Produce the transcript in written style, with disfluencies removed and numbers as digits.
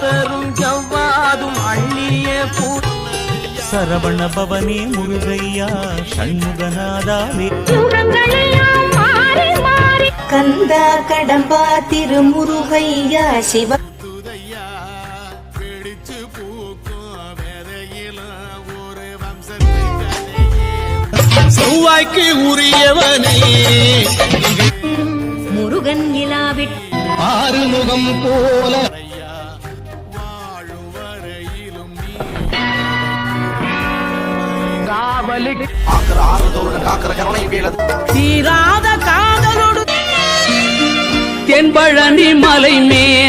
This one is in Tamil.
பெரும் ஜவ்வாதும் அள்ளிய பூ சரவண பவனே முருகையா சண்முகநாதாவே கந்தா கடம்பா திருமுருகையா சிவ செவ்வாய்க்கு உரியவனே முருகன் இலாவிட் ஆறுமுகம் போல தீராத காதலோடு தென்பழனி மலை மேல்